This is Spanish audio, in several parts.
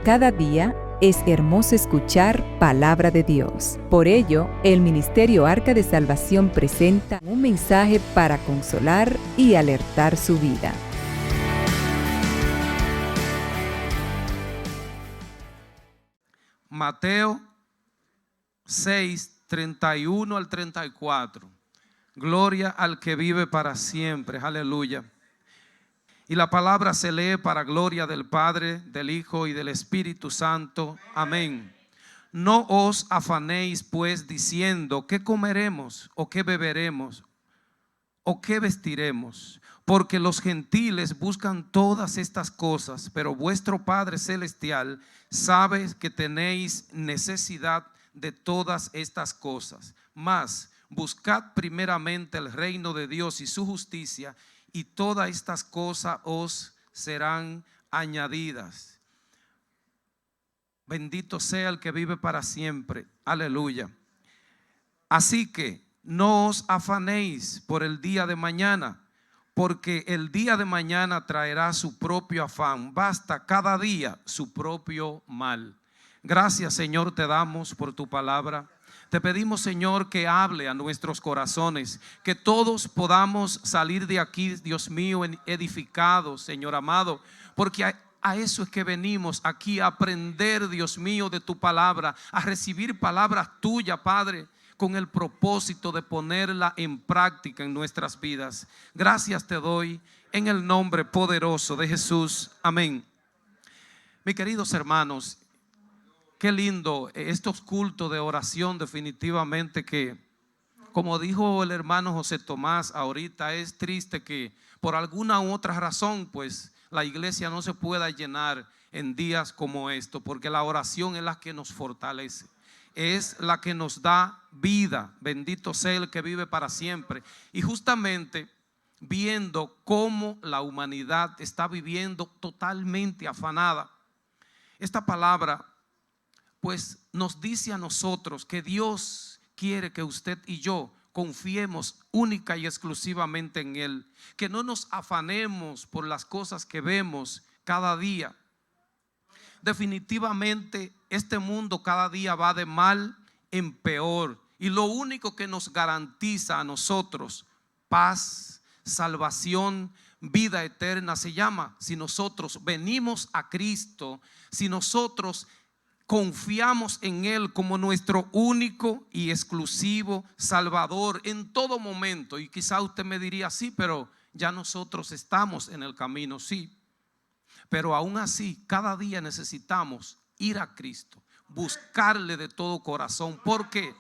Cada día es hermoso escuchar palabra de Dios. Por ello, el Ministerio Arca de Salvación presenta un mensaje para consolar y alertar su vida. Mateo 6, 31 al 34. Gloria al que vive para siempre. Aleluya. Y la palabra se lee para gloria del Padre, del Hijo y del Espíritu Santo. Amén. No os afanéis pues diciendo qué comeremos o qué beberemos o qué vestiremos, porque los gentiles buscan todas estas cosas, pero vuestro Padre Celestial sabe que tenéis necesidad de todas estas cosas. Mas buscad primeramente el reino de Dios y su justicia, y todas estas cosas os serán añadidas. Bendito sea el que vive para siempre. Aleluya. Así que no os afanéis por el día de mañana, porque el día de mañana traerá su propio afán. Basta cada día su propio mal. Gracias, Señor, te damos por tu palabra. Te pedimos, Señor, que hable a nuestros corazones, que todos podamos salir de aquí, Dios mío, edificados, Señor amado, porque a eso es que venimos aquí, a aprender, Dios mío, de tu palabra, a recibir palabras tuyas, Padre, con el propósito de ponerla en práctica en nuestras vidas. Gracias te doy en el nombre poderoso de Jesús. Amén. Mis queridos hermanos, qué lindo estos cultos de oración, definitivamente que, como dijo el hermano José Tomás ahorita, es triste que por alguna u otra razón pues la iglesia no se pueda llenar en días como esto, porque la oración es la que nos fortalece, es la que nos da vida. Bendito sea el que vive para siempre. Y justamente viendo cómo la humanidad está viviendo totalmente afanada, esta palabra pues nos dice a nosotros que Dios quiere que usted y yo confiemos única y exclusivamente en Él, que no nos afanemos por las cosas que vemos cada día. Definitivamente este mundo cada día va de mal en peor, y lo único que nos garantiza a nosotros paz, salvación, vida eterna se llama si nosotros venimos a Cristo, si nosotros confiamos en Él como nuestro único y exclusivo Salvador en todo momento. Y quizá usted me diría, sí, pero ya nosotros estamos en el camino, sí. Pero aún así, cada día necesitamos ir a Cristo, buscarle de todo corazón. ¿Por qué?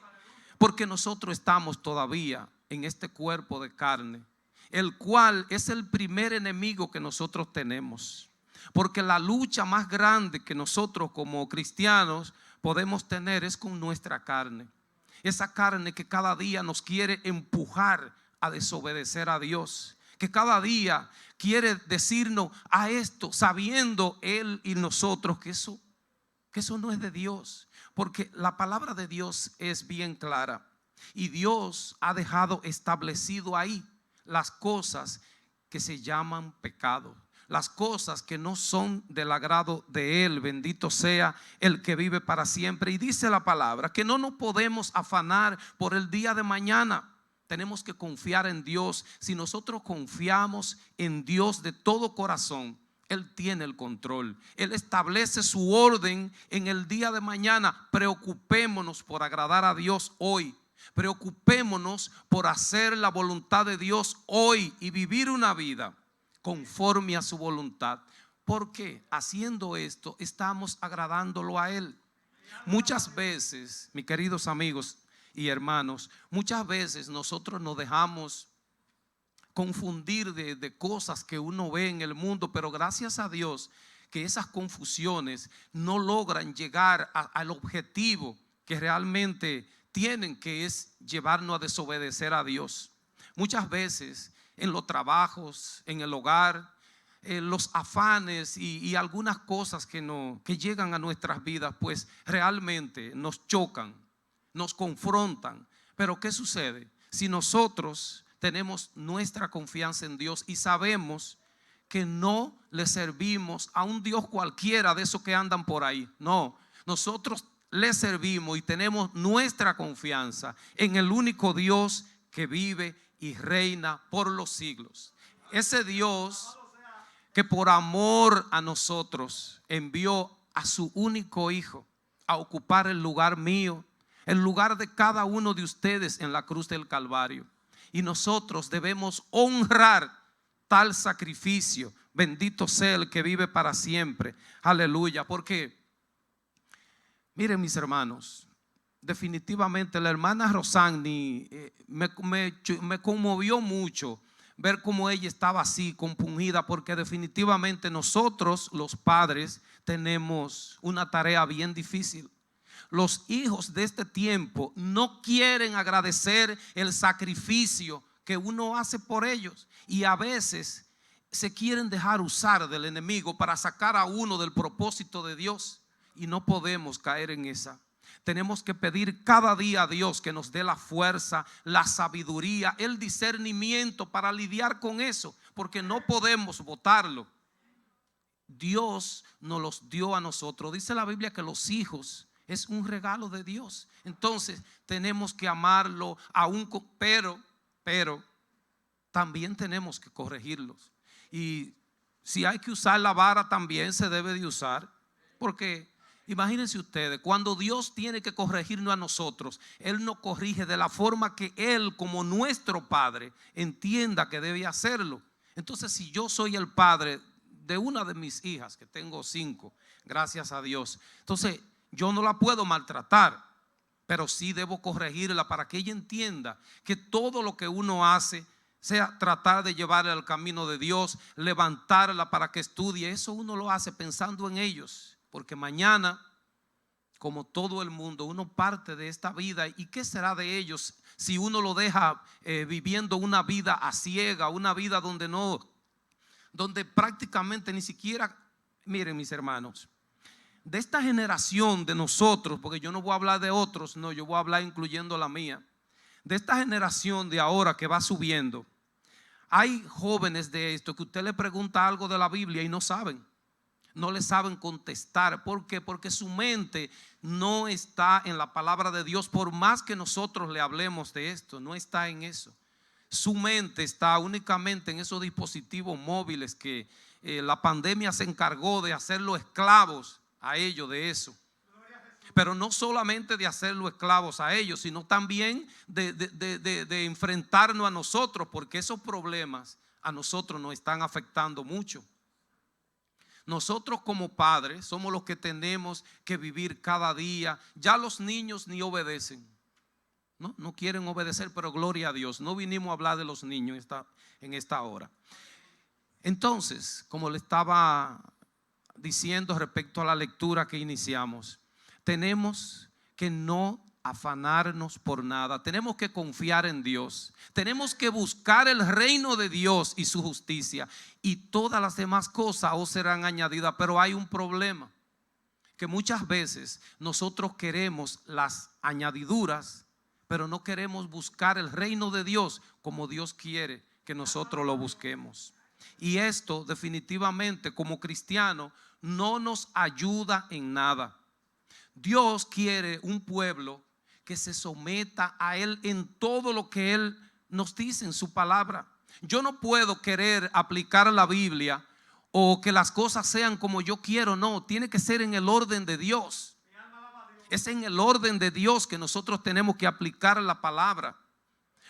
Porque nosotros estamos todavía en este cuerpo de carne, el cual es el primer enemigo que nosotros tenemos. Porque la lucha más grande que nosotros como cristianos podemos tener es con nuestra carne. Esa carne que cada día nos quiere empujar a desobedecer a Dios, que cada día quiere decirnos a esto, sabiendo Él y nosotros que eso no es de Dios. Porque la palabra de Dios es bien clara, y Dios ha dejado establecido ahí las cosas que se llaman pecado, las cosas que no son del agrado de Él. Bendito sea el que vive para siempre. Y dice la palabra que no nos podemos afanar por el día de mañana. Tenemos que confiar en Dios. Si nosotros confiamos en Dios de todo corazón, Él tiene el control. Él establece su orden en el día de mañana. Preocupémonos por agradar a Dios hoy. Preocupémonos por hacer la voluntad de Dios hoy y vivir una vida conforme a su voluntad, porque haciendo esto estamos agradándolo a Él. Muchas veces, mis queridos amigos y hermanos, muchas veces nosotros nos dejamos confundir de cosas que uno ve en el mundo, pero gracias a Dios que esas confusiones no logran llegar al objetivo que realmente tienen, que es llevarnos a desobedecer a Dios. Muchas veces en los trabajos, en el hogar, los afanes y algunas cosas que llegan a nuestras vidas, pues realmente nos chocan, nos confrontan. Pero ¿qué sucede? Si nosotros tenemos nuestra confianza en Dios y sabemos que no le servimos a un Dios cualquiera de esos que andan por ahí. No, nosotros le servimos y tenemos nuestra confianza en el único Dios que vive y reina por los siglos. Ese Dios que por amor a nosotros envió a su único hijo a ocupar el lugar mío, el lugar de cada uno de ustedes en la cruz del Calvario. Y nosotros debemos honrar tal sacrificio. Bendito sea el que vive para siempre. Aleluya. Porque miren, mis hermanos, definitivamente la hermana Rosani me conmovió mucho ver cómo ella estaba así, compungida, porque definitivamente nosotros los padres tenemos una tarea bien difícil. Los hijos de este tiempo no quieren agradecer el sacrificio que uno hace por ellos, y a veces se quieren dejar usar del enemigo para sacar a uno del propósito de Dios, y no podemos caer en esa. Tenemos que pedir cada día a Dios que nos dé la fuerza, la sabiduría, el discernimiento para lidiar con eso, porque no podemos botarlo. Dios nos los dio a nosotros. Dice la Biblia que los hijos es un regalo de Dios. Entonces tenemos que amarlo aún, pero también tenemos que corregirlos. Y si hay que usar la vara, también se debe de usar, porque imagínense ustedes, cuando Dios tiene que corregirnos a nosotros, Él nos corrige de la forma que Él, como nuestro Padre, entienda que debe hacerlo. Entonces, si yo soy el padre de una de mis hijas, que tengo 5, gracias a Dios, entonces yo no la puedo maltratar, pero sí debo corregirla para que ella entienda que todo lo que uno hace, sea tratar de llevarla al camino de Dios, levantarla para que estudie, eso uno lo hace pensando en ellos. Porque mañana, como todo el mundo, uno parte de esta vida. ¿Y qué será de ellos si uno lo deja viviendo una vida a ciega, una vida donde prácticamente ni siquiera, miren mis hermanos, de esta generación de nosotros, porque yo no voy a hablar de otros, no, yo voy a hablar incluyendo la mía, de esta generación de ahora que va subiendo, hay jóvenes de esto que usted le pregunta algo de la Biblia y no saben. No le saben contestar. ¿Por qué? Porque su mente no está en la palabra de Dios. Por más que nosotros le hablemos de esto, no está en eso. Su mente está únicamente en esos dispositivos móviles que la pandemia se encargó de hacerlos esclavos a ellos de eso. Pero no solamente de hacerlos esclavos a ellos, sino también de enfrentarnos a nosotros, porque esos problemas a nosotros nos están afectando mucho. Nosotros como padres somos los que tenemos que vivir cada día. Ya los niños ni obedecen, no quieren obedecer, pero gloria a Dios, no vinimos a hablar de los niños en esta hora. Entonces, como le estaba diciendo respecto a la lectura que iniciamos, tenemos que no afanarnos por nada, tenemos que confiar en Dios, tenemos que buscar el reino de Dios y su justicia, y todas las demás cosas os serán añadidas. Pero hay un problema, que muchas veces nosotros queremos las añadiduras, pero no queremos buscar el reino de Dios como Dios quiere que nosotros lo busquemos. Y esto definitivamente como cristiano no nos ayuda en nada. Dios quiere un pueblo que se someta a Él en todo lo que Él nos dice en su palabra. Yo no puedo querer aplicar la Biblia o que las cosas sean como yo quiero. No, tiene que ser en el orden de Dios. Es en el orden de Dios que nosotros tenemos que aplicar la palabra.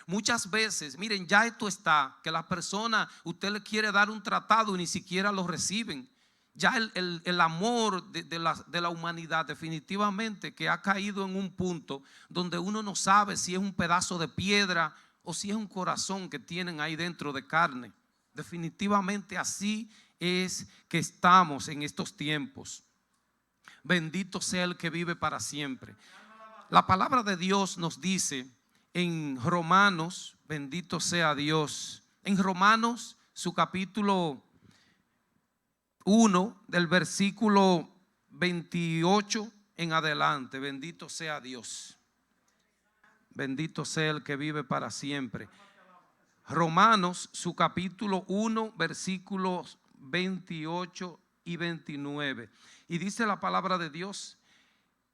Muchas veces, miren, ya esto está, que las personas, usted le quiere dar un tratado y ni siquiera lo reciben. Ya el amor de la humanidad definitivamente que ha caído en un punto donde uno no sabe si es un pedazo de piedra o si es un corazón que tienen ahí dentro de carne. Definitivamente así es que estamos en estos tiempos. Bendito sea el que vive para siempre. La palabra de Dios nos dice en Romanos, bendito sea Dios, en Romanos su capítulo 1 del versículo 28 en adelante. Bendito sea Dios, bendito sea el que vive para siempre. Romanos su capítulo 1 versículos 28 y 29. Y dice la palabra de Dios: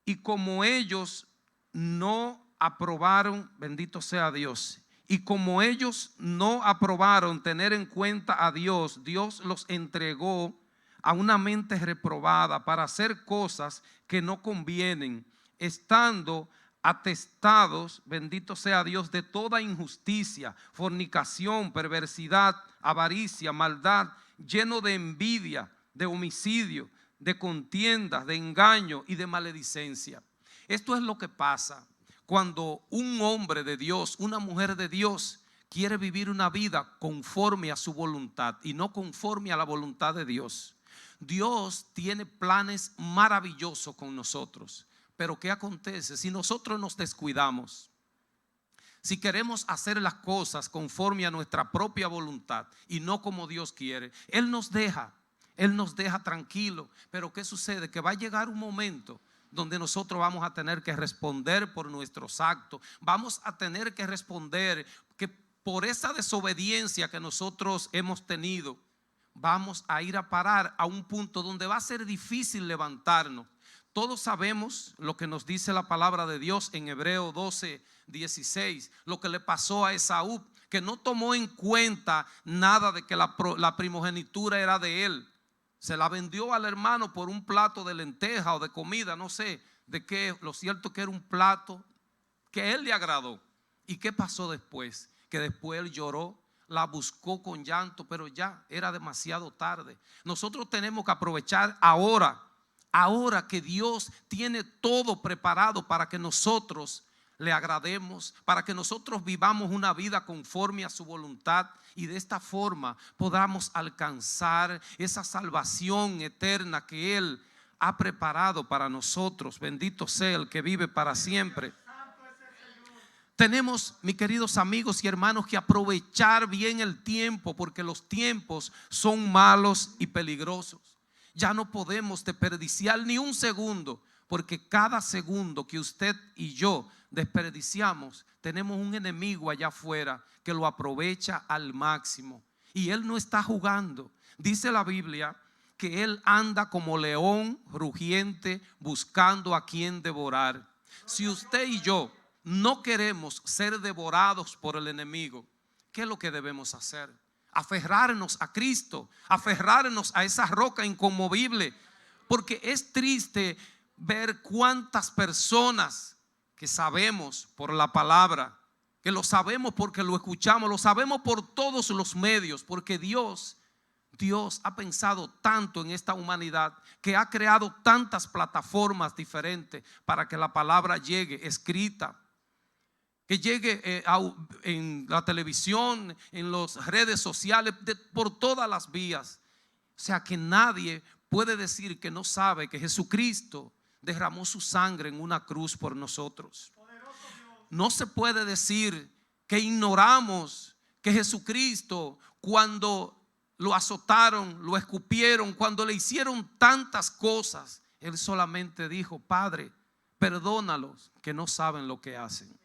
y como ellos no aprobaron, bendito sea Dios, y como ellos no aprobaron tener en cuenta a Dios, Dios los entregó a una mente reprobada para hacer cosas que no convienen, estando atestados, bendito sea Dios, de toda injusticia, fornicación, perversidad, avaricia, maldad, lleno de envidia, de homicidio, de contiendas, de engaño y de maledicencia. Esto es lo que pasa cuando un hombre de Dios, una mujer de Dios, quiere vivir una vida conforme a su voluntad y no conforme a la voluntad de Dios. Dios tiene planes maravillosos con nosotros, pero ¿qué acontece si nosotros nos descuidamos? Si queremos hacer las cosas conforme a nuestra propia voluntad y no como Dios quiere, Él nos deja tranquilo. Pero ¿qué sucede? Que va a llegar un momento donde nosotros vamos a tener que responder por nuestros actos. Vamos a tener que responder que por esa desobediencia que nosotros hemos tenido, vamos a ir a parar a un punto donde va a ser difícil levantarnos. Todos sabemos lo que nos dice la palabra de Dios en Hebreos 12:16, lo que le pasó a Esaú, que no tomó en cuenta nada de que la primogenitura era de él. Se la vendió al hermano por un plato de lenteja o de comida, no sé de qué. Lo cierto que era un plato que a él le agradó. ¿Y qué pasó después? Que después él lloró, la buscó con llanto, pero ya era demasiado tarde. Nosotros tenemos que aprovechar ahora que Dios tiene todo preparado para que nosotros le agrademos, para que nosotros vivamos una vida conforme a su voluntad y de esta forma podamos alcanzar esa salvación eterna que Él ha preparado para nosotros. Bendito sea el que vive para siempre. Tenemos, mis queridos amigos y hermanos, que aprovechar bien el tiempo, porque los tiempos son malos y peligrosos. Ya no podemos desperdiciar ni un segundo, porque cada segundo que usted y yo desperdiciamos, tenemos un enemigo allá afuera que lo aprovecha al máximo. Y él no está jugando. Dice la Biblia que él anda como león rugiente buscando a quien devorar. Si usted y yo no queremos ser devorados por el enemigo, ¿qué es lo que debemos hacer? Aferrarnos a Cristo, aferrarnos a esa roca inconmovible, porque es triste ver cuántas personas que sabemos por la palabra, que lo sabemos porque lo escuchamos, lo sabemos por todos los medios, porque Dios ha pensado tanto en esta humanidad que ha creado tantas plataformas diferentes para que la palabra llegue escrita, que llegue en la televisión, en las redes sociales, por todas las vías. O sea que nadie puede decir que no sabe que Jesucristo derramó su sangre en una cruz por nosotros. No se puede decir que ignoramos que Jesucristo, cuando lo azotaron, lo escupieron, cuando le hicieron tantas cosas, Él solamente dijo: Padre, perdónalos, que no saben lo que hacen.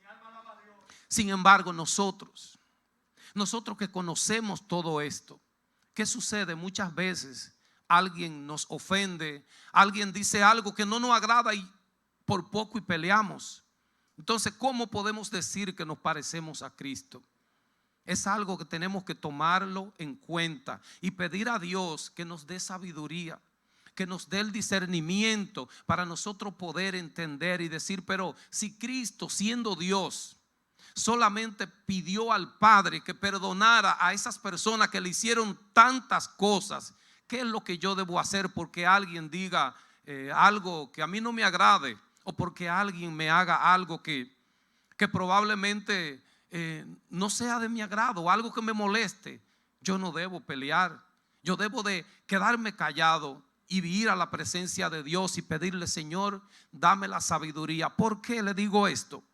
Sin embargo, nosotros que conocemos todo esto, ¿qué sucede? Muchas veces alguien nos ofende, alguien dice algo que no nos agrada y por poco y peleamos. Entonces, ¿cómo podemos decir que nos parecemos a Cristo? Es algo que tenemos que tomarlo en cuenta y pedir a Dios que nos dé sabiduría, que nos dé el discernimiento para nosotros poder entender y decir: pero si Cristo, siendo Dios, solamente pidió al Padre que perdonara a esas personas que le hicieron tantas cosas, ¿qué es lo que yo debo hacer porque alguien diga algo que a mí no me agrade, o porque alguien me haga algo que probablemente no sea de mi agrado, algo que me moleste? Yo no debo pelear. Yo debo de quedarme callado y ir a la presencia de Dios y pedirle: Señor, dame la sabiduría. ¿Por qué le digo esto?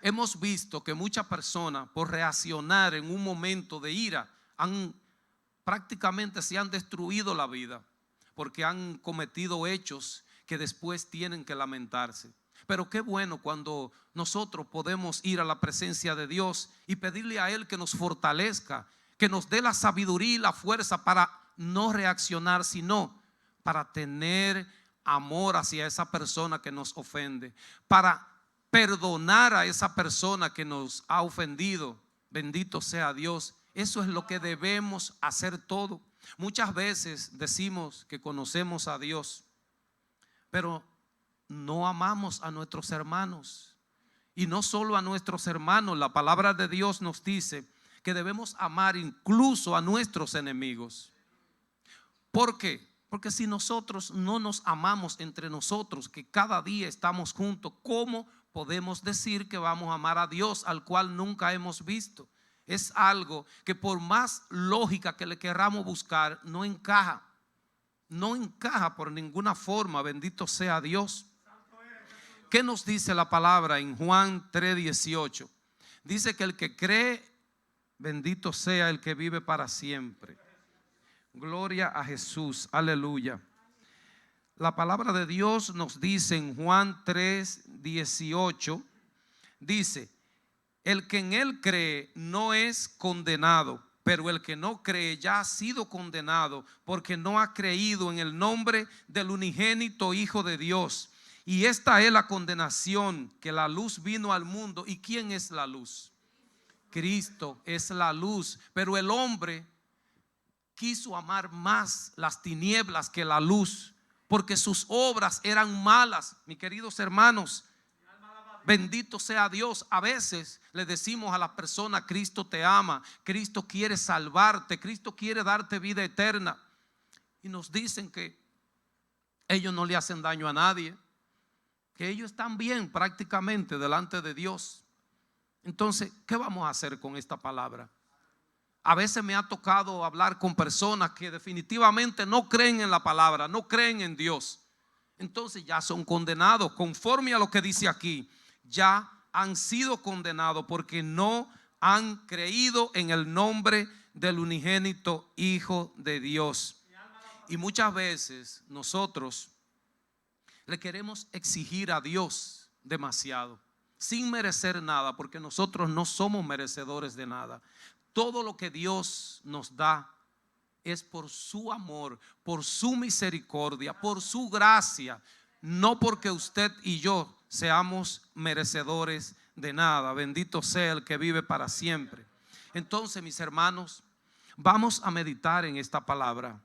Hemos visto que muchas personas, por reaccionar en un momento de ira, prácticamente se han destruido la vida, porque han cometido hechos que después tienen que lamentarse. Pero qué bueno cuando nosotros podemos ir a la presencia de Dios y pedirle a Él que nos fortalezca, que nos dé la sabiduría y la fuerza para no reaccionar, sino para tener amor hacia esa persona que nos ofende, para perdonar a esa persona que nos ha ofendido. Bendito sea Dios. Eso es lo que debemos hacer todo. Muchas veces decimos que conocemos a Dios, pero no amamos a nuestros hermanos. Y no solo a nuestros hermanos, la palabra de Dios nos dice que debemos amar incluso a nuestros enemigos. ¿Por qué? Porque si nosotros no nos amamos entre nosotros, que cada día estamos juntos, ¿cómo podemos decir que vamos a amar a Dios al cual nunca hemos visto? Es algo que por más lógica que le queramos buscar, no encaja. No encaja por ninguna forma. Bendito sea Dios. ¿Qué nos dice la palabra en Juan 3:18? Dice que el que cree, bendito sea el que vive para siempre. Gloria a Jesús, aleluya. La palabra de Dios nos dice en Juan 3:18, dice: el que en él cree no es condenado, pero el que no cree ya ha sido condenado, porque no ha creído en el nombre del unigénito Hijo de Dios. Y esta es la condenación, que la luz vino al mundo. ¿Y quién es la luz? Cristo es la luz, pero el hombre quiso amar más las tinieblas que la luz, porque sus obras eran malas. Mis queridos hermanos, bendito sea Dios. A veces le decimos a la persona: Cristo te ama, Cristo quiere salvarte, Cristo quiere darte vida eterna, y nos dicen que ellos no le hacen daño a nadie, que ellos están bien prácticamente delante de Dios. Entonces, ¿qué vamos a hacer con esta palabra? A veces me ha tocado hablar con personas que definitivamente no creen en la palabra, no creen en Dios. Entonces ya son condenados conforme a lo que dice aquí. Ya han sido condenados porque no han creído en el nombre del unigénito Hijo de Dios. Y muchas veces nosotros le queremos exigir a Dios demasiado, sin merecer nada, porque nosotros no somos merecedores de nada. Todo lo que Dios nos da es por su amor, por su misericordia, por su gracia, no porque usted y yo seamos merecedores de nada. Bendito sea el que vive para siempre. Entonces, mis hermanos, vamos a meditar en esta palabra.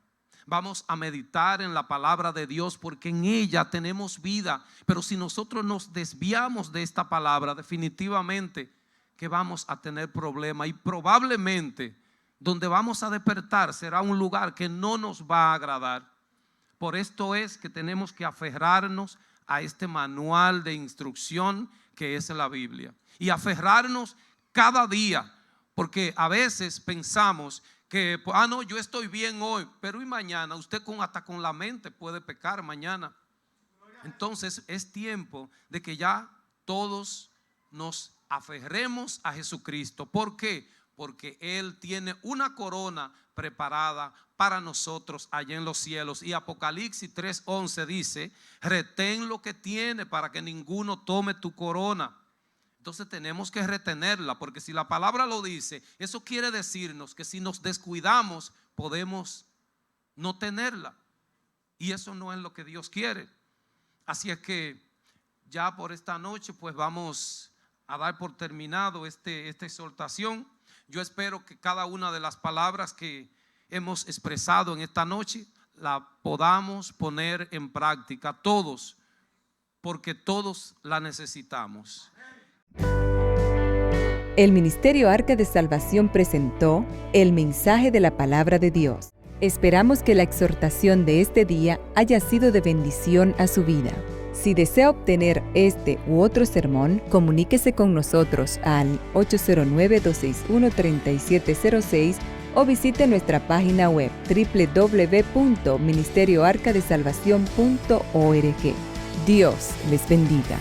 Vamos a meditar en la palabra de Dios, porque en ella tenemos vida. Pero si nosotros nos desviamos de esta palabra, definitivamente que vamos a tener problemas, y probablemente donde vamos a despertar será un lugar que no nos va a agradar. Por esto es que tenemos que aferrarnos a este manual de instrucción que es la Biblia, y aferrarnos cada día, porque a veces pensamos que no, yo estoy bien hoy, pero y mañana usted hasta con la mente puede pecar mañana. Entonces es tiempo de que ya todos nos aferremos a Jesucristo. ¿Por qué? Porque Él tiene una corona preparada para nosotros allá en los cielos. Y Apocalipsis 3:11 dice: retén lo que tiene para que ninguno tome tu corona. Entonces tenemos que retenerla, porque si la palabra lo dice, eso quiere decirnos que si nos descuidamos podemos no tenerla, y eso no es lo que Dios quiere. Así es que ya por esta noche pues vamos a dar por terminado esta exhortación. Yo espero que cada una de las palabras que hemos expresado en esta noche la podamos poner en práctica todos, porque todos la necesitamos. El Ministerio Arca de Salvación presentó el mensaje de la palabra de Dios. Esperamos que la exhortación de este día haya sido de bendición a su vida. Si desea obtener este u otro sermón, comuníquese con nosotros al 809-261-3706 o visite nuestra página web www.ministerioarcadesalvacion.org. Dios les bendiga.